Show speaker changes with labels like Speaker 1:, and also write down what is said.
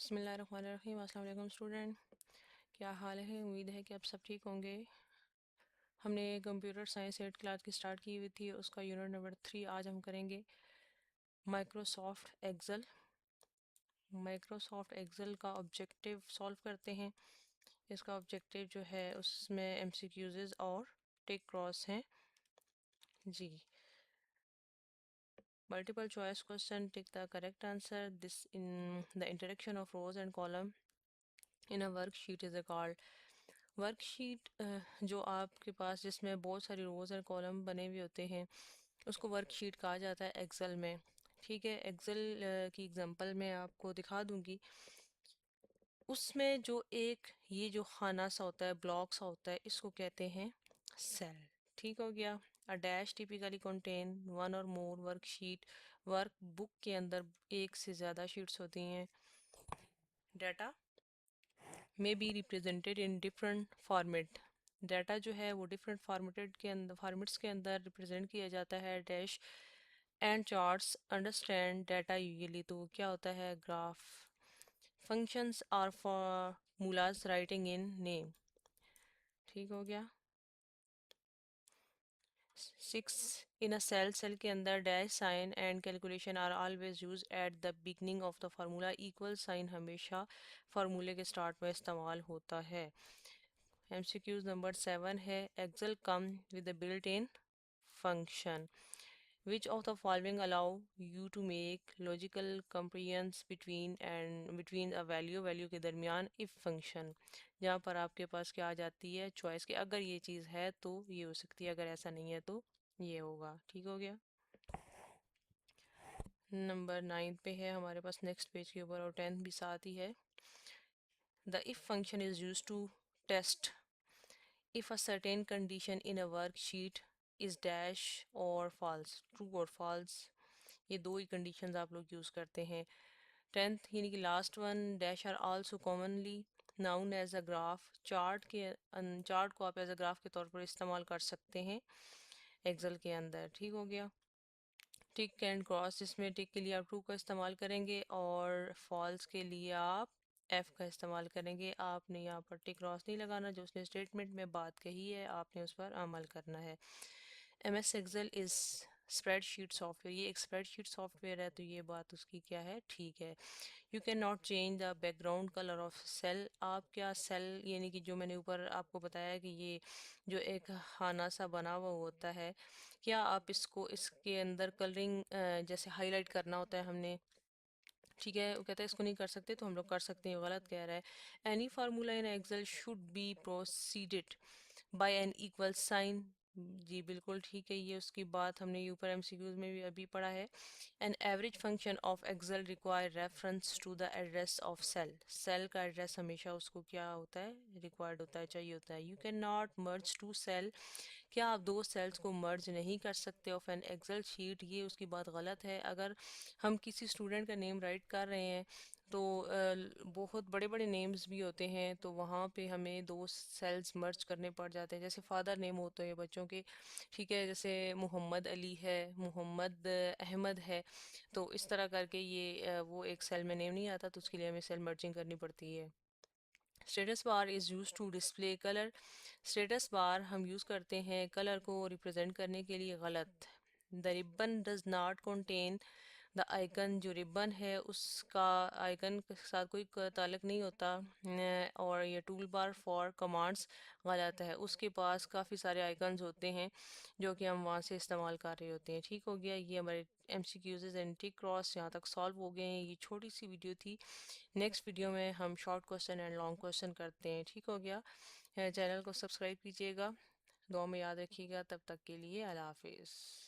Speaker 1: बिस्मिल्लाहिर्रहमानिर्रहीम। अस्सलाम वालेकुम स्टूडेंट, क्या हाल है? उम्मीद है कि आप सब ठीक होंगे। हमने कंप्यूटर साइंस 8 क्लास की स्टार्ट की हुई थी, उसका यूनिट नंबर 3 आज हम करेंगे। Microsoft Excel. माइक्रोसॉफ्ट एक्सेल का ऑब्जेक्टिव सॉल्व करते हैं। इसका ऑब्जेक्टिव जो है उसमें एमसीक्यूज़ और टिक क्रॉस हैं जी। Multiple choice question, tick the correct answer. This in the interaction of rows and column in a worksheet is called. Worksheet जो आपके पास जिसमें बहुत सारी रोज़ और कॉलम बने हुए होते हैं उसको वर्कशीट कहा जाता है एक्सेल में। ठीक है, एक्सेल की एग्जांपल मैं आपको दिखा दूंगी। उसमें जो एक ये जो खाना सा होता है, ब्लॉक सा होता है, इसको कहते हैं सेल। ठीक हो गया। A dash typically contain one और मोर वर्कशीट। वर्क बुक के अंदर एक से ज़्यादा शीट्स होती हैं। Data may be represented in different format. Data जो है वो डिफरेंट फॉर्मेटेड के अंदर फॉर्मेट्स के अंदर रिप्रेजेंट किया जाता है। Dash and charts understand data usually, तो क्या होता है graph. Functions are formulas writing in name. ठीक हो गया। 6 इन अ सेल, सेल के अंदर dash sign and calculation are always use at the beginning of the formula. Equal sign हमेशा फार्मूले के स्टार्ट में इस्तेमाल होता है। एमसीक्यूज नंबर 7 है, Excel come with the built in function. Which of the following allow you to make logical comparisons between a value के दरमियान if function। जहाँ पर आपके पास क्या आ जाती है चॉइस के, अगर ये चीज़ है तो ये हो सकती है, अगर ऐसा नहीं है तो ये होगा। ठीक हो गया। नंबर 9 पे है हमारे पास नेक्स्ट पेज के ऊपर, और 10 भी साथ ही है। The if function is used to test if a certain condition in a worksheet is dash or false, true और false। ये दो ही कंडीशंस आप लोग यूज़ करते हैं। 10th यानी कि last one, dash are also commonly known as a graph. Chart को आप एज अ ग्राफ के तौर पर इस्तेमाल कर सकते हैं एक्सेल के अंदर। ठीक हो गया। टिक एंड क्रॉस, जिसमें टिक के लिए आप ट्रू का इस्तेमाल करेंगे और फॉल्स के लिए आप एफ का इस्तेमाल करेंगे। आपने यहाँ पर टिक क्रॉस नहीं लगाना, जो उसने स्टेटमेंट में बात कही है आपने उस पर अमल करना है। M S Excel is spreadsheet software, ये एक स्प्रेडशीट सॉफ्टवेयर है, तो ये बात उसकी क्या है, ठीक है। You can not change the background colour of cell. आप क्या सेल यानी कि जो मैंने ऊपर आपको बताया कि ये जो एक खाना सा बना हुआ होता है, क्या आप इसको इसके अंदर कलरिंग जैसे हाईलाइट करना होता है हमने, ठीक है, वो कहता है इसको नहीं कर सकते, तो हम लोग कर सकते हैं, गलत कह रहा है। Any formula in Excel should be proceeded by an equal sign. जी बिल्कुल ठीक है, ये उसकी बात हमने ये ऊपर एमसीक्यूज में भी अभी पढ़ा है। An average function of Excel require reference to the address of cell. Cell का एड्रेस हमेशा उसको क्या होता है, रिक्वायर्ड होता है, चाहिए होता है। You can not merge two cell, क्या आप दो सेल्स को मर्ज नहीं कर सकते ऑफ एन एक्सेल शीट, ये उसकी बात गलत है। अगर हम किसी स्टूडेंट का नेम राइट कर रहे हैं तो बहुत बड़े बड़े नेम्स भी होते हैं, तो वहाँ पे हमें दो सेल्स मर्ज करने पड़ जाते हैं। जैसे फादर नेम होते हैं बच्चों के, ठीक है, जैसे मोहम्मद अली है, मोहम्मद अहमद है, तो इस तरह करके ये वो एक सेल में नेम नहीं आता, तो उसके लिए हमें सेल मर्जिंग करनी पड़ती है। Status bar is use to display colour. Status bar हम यूज़ करते हैं कलर को रिप्रेजेंट करने के लिए, गलत। The ribbon does not contain the icon, जो रिबन है उसका आइकन के साथ कोई ताल्लुक नहीं होता। और ये टूल बार फॉर कमांड्स, गलत है, उसके पास काफ़ी सारे आइकन्स होते हैं जो कि हम वहाँ से इस्तेमाल कर रहे होते हैं। ठीक हो गया। ये हमारे एमसीक्यूज़ एंड टिक क्रॉस यहाँ तक सॉल्व हो गए हैं। ये छोटी सी वीडियो थी। नेक्स्ट वीडियो में हम short question and long question करते हैं। ठीक हो गया। चैनल को सब्सक्राइब कीजिएगा, दुआ में याद रखिएगा। तब तक के लिए अल्लाह हाफिज़।